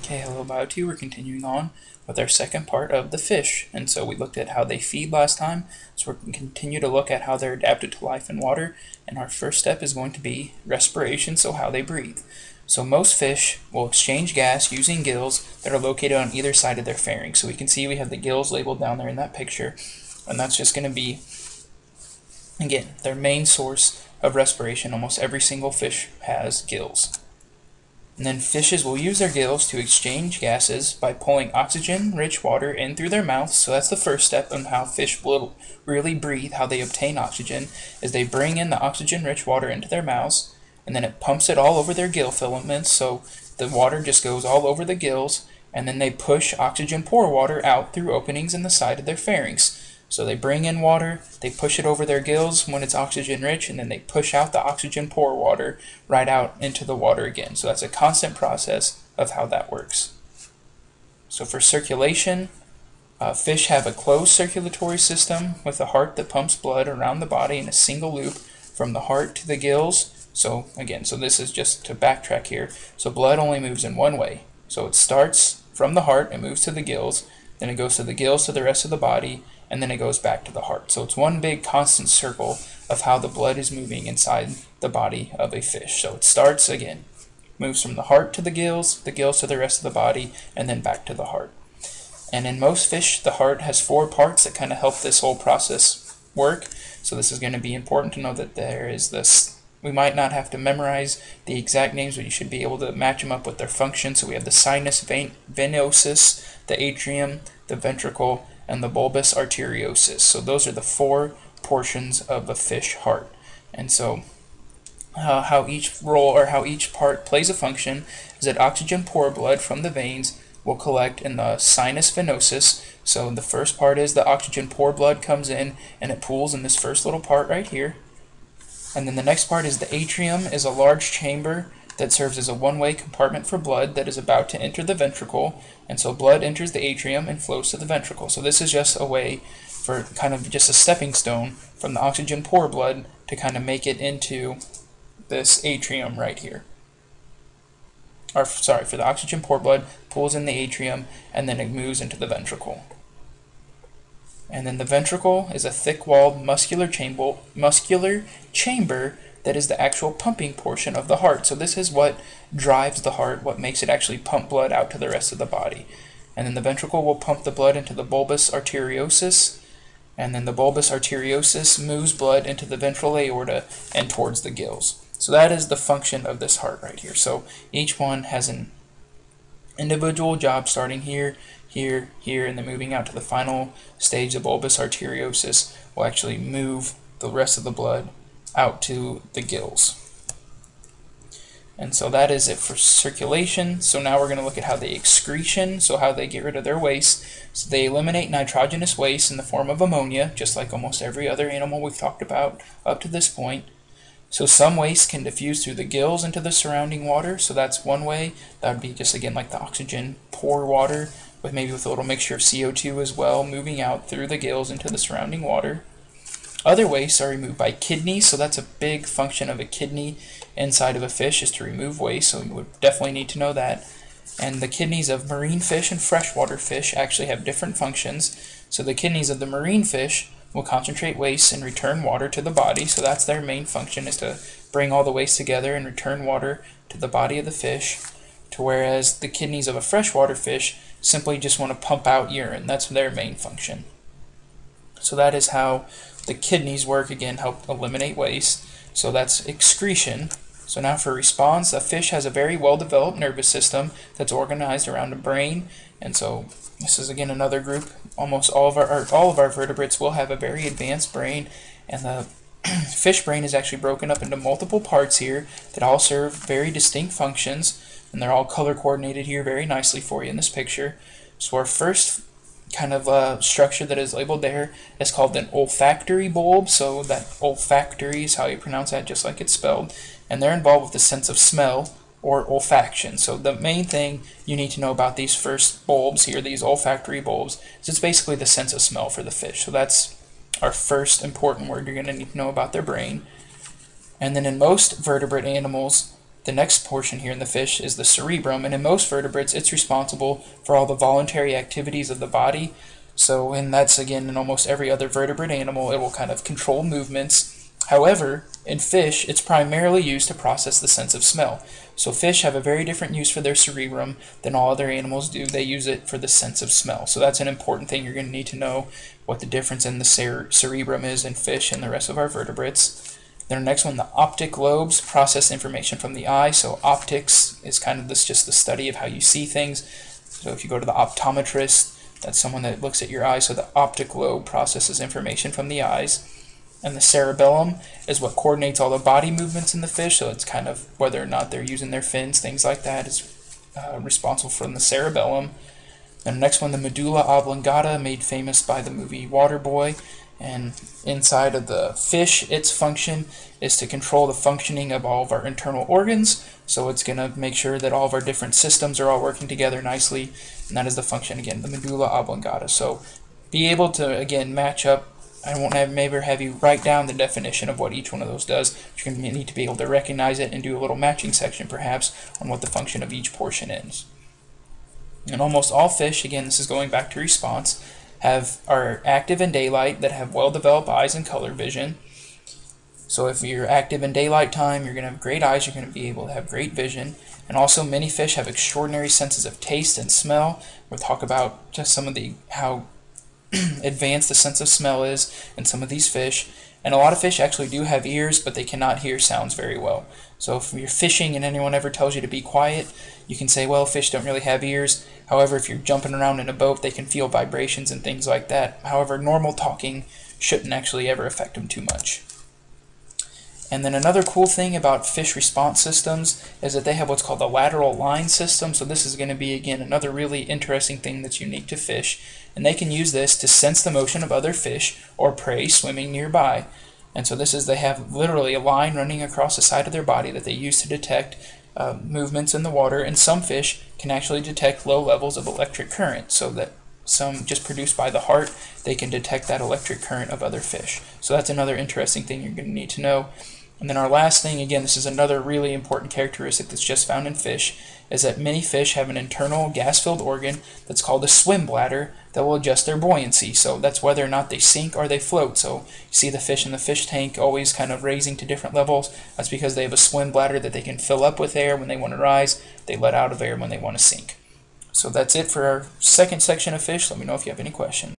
Okay, hello Bio2. We're continuing on with our second part of the fish. And so we looked at how they feed last time, so we're going to continue to look at how they're adapted to life in water. And our first step is going to be respiration, so how they breathe. So most fish will exchange gas using gills that are located on either side of their pharynx. So we can see we have the gills labeled down there in that picture, and that's just going to be, again, their main source of respiration. Almost every single fish has gills. And then fishes will use their gills to exchange gases by pulling oxygen-rich water in through their mouths. So that's the first step on how fish will really breathe, how they obtain oxygen, is they bring in the oxygen-rich water into their mouths, and then it pumps it all over their gill filaments, so the water just goes all over the gills, and then they push oxygen-poor water out through openings in the side of their pharynx. So they bring in water, they push it over their gills when it's oxygen rich, and then they push out the oxygen poor water right out into the water again. So that's a constant process of how that works. So for circulation, fish have a closed circulatory system with a heart that pumps blood around the body in a single loop from the heart to the gills. So again, so this is just to backtrack here. So blood only moves in one way. So it starts from the heart, it moves to the gills, then it goes to the gills to the rest of the body, and then it goes back to the heart. So it's one big constant circle of how the blood is moving inside the body of a fish. So it starts, again, moves from the heart to the gills to the rest of the body, and then back to the heart. And in most fish, the heart has 4 parts that kind of help this whole process work. So this is going to be important to know that there is this. We might not have to memorize the exact names, but you should be able to match them up with their function. So we have the sinus venosus, the atrium, the ventricle, and the bulbus arteriosus. So those are the 4 portions of a fish heart. And so how each role or how each part plays a function is that oxygen poor blood from the veins will collect in the sinus venosus. So the first part is the oxygen poor blood comes in and it pools in this first little part right here. And then the next part is the atrium, is a large chamber that serves as a one-way compartment for blood that is about to enter the ventricle. And so blood enters the atrium and flows to the ventricle. So this is just a way for kind of just a stepping stone from the oxygen poor blood to kind of make it into this atrium right here. Or sorry, for the oxygen poor blood pools in the atrium and then it moves into the ventricle. And then the ventricle is a thick-walled muscular chamber that is the actual pumping portion of the heart. So this is what drives the heart, what makes it actually pump blood out to the rest of the body. And then the ventricle will pump the blood into the bulbus arteriosus, and then the bulbus arteriosus moves blood into the ventral aorta and towards the gills. So that is the function of this heart right here. So each one has an individual job starting here, here, here, and then moving out to the final stage. The bulbus arteriosus will actually move the rest of the blood out to the gills. And so that is it for circulation. So now we're going to look at how they excretion, so how they get rid of their waste. So they eliminate nitrogenous waste in the form of ammonia, just like almost every other animal we've talked about up to this point. So some waste can diffuse through the gills into the surrounding water, so that's one way. That would be just, again, like the oxygen poor water, with maybe with a little mixture of CO2 as well, moving out through the gills into the surrounding water. Other wastes are removed by kidneys, so that's a big function of a kidney inside of a fish, is to remove waste, so you would definitely need to know that. And the kidneys of marine fish and freshwater fish actually have different functions. So the kidneys of the marine fish will concentrate waste and return water to the body, so that's their main function, is to bring all the waste together and return water to the body of the fish, to whereas the kidneys of a freshwater fish simply just want to pump out urine. That's their main function. So that is how the kidneys work, again, help eliminate waste. So that's excretion. So now for response, a fish has a very well-developed nervous system that's organized around a brain. And so this is, again, another group. Almost all of our vertebrates will have a very advanced brain, and the fish brain is actually broken up into multiple parts here that all serve very distinct functions, and they're all color coordinated here very nicely for you in this picture. So our first kind of structure that is labeled there is called an olfactory bulb. So that olfactory is how you pronounce that, just like it's spelled, and they're involved with the sense of smell or olfaction. So the main thing you need to know about these first bulbs here, these olfactory bulbs, is it's basically the sense of smell for the fish. So that's our first important word you're going to need to know about their brain. And then in most vertebrate animals, the next portion here in the fish is the cerebrum, and in most vertebrates it's responsible for all the voluntary activities of the body. So, and that's again in almost every other vertebrate animal, it will kind of control movements. However, in fish, it's primarily used to process the sense of smell. So fish have a very different use for their cerebrum than all other animals do. They use it for the sense of smell. So that's an important thing. You're going to need to know what the difference in the cerebrum is in fish and the rest of our vertebrates. Then the next one, the optic lobes process information from the eye. So optics is kind of just the study of how you see things. So if you go to the optometrist, that's someone that looks at your eyes. So the optic lobe processes information from the eyes. And the cerebellum is what coordinates all the body movements in the fish. So it's kind of whether or not they're using their fins, things like that is responsible for the cerebellum. And the next one, the medulla oblongata, made famous by the movie Waterboy. And inside of the fish, its function is to control the functioning of all of our internal organs. So it's going to make sure that all of our different systems are all working together nicely. And that is the function, again, the medulla oblongata. So be able to, again, match up. I won't maybe have you write down the definition of what each one of those does. You're going to need to be able to recognize it and do a little matching section, perhaps, on what the function of each portion is. And almost all fish, again, this is going back to response, are active in daylight, that have well-developed eyes and color vision. So if you're active in daylight time, you're going to have great eyes, you're going to be able to have great vision. And also many fish have extraordinary senses of taste and smell. We'll talk about just some of how advanced the sense of smell is in some of these fish. And a lot of fish actually do have ears, but they cannot hear sounds very well. So if you're fishing and anyone ever tells you to be quiet, you can say, well, fish don't really have ears. However, if you're jumping around in a boat, they can feel vibrations and things like that. However, normal talking shouldn't actually ever affect them too much. And then another cool thing about fish response systems is that they have what's called the lateral line system. So this is going to be, again, another really interesting thing that's unique to fish. And they can use this to sense the motion of other fish or prey swimming nearby. And so they have literally a line running across the side of their body that they use to detect movements in the water. And some fish can actually detect low levels of electric current, so that some just produced by the heart, they can detect that electric current of other fish. So that's another interesting thing you're going to need to know. And then our last thing, again, this is another really important characteristic that's just found in fish, is that many fish have an internal gas-filled organ that's called a swim bladder that will adjust their buoyancy. So that's whether or not they sink or they float. So you see the fish in the fish tank always kind of raising to different levels. That's because they have a swim bladder that they can fill up with air when they want to rise. They let out of air when they want to sink. So that's it for our second section of fish. Let me know if you have any questions.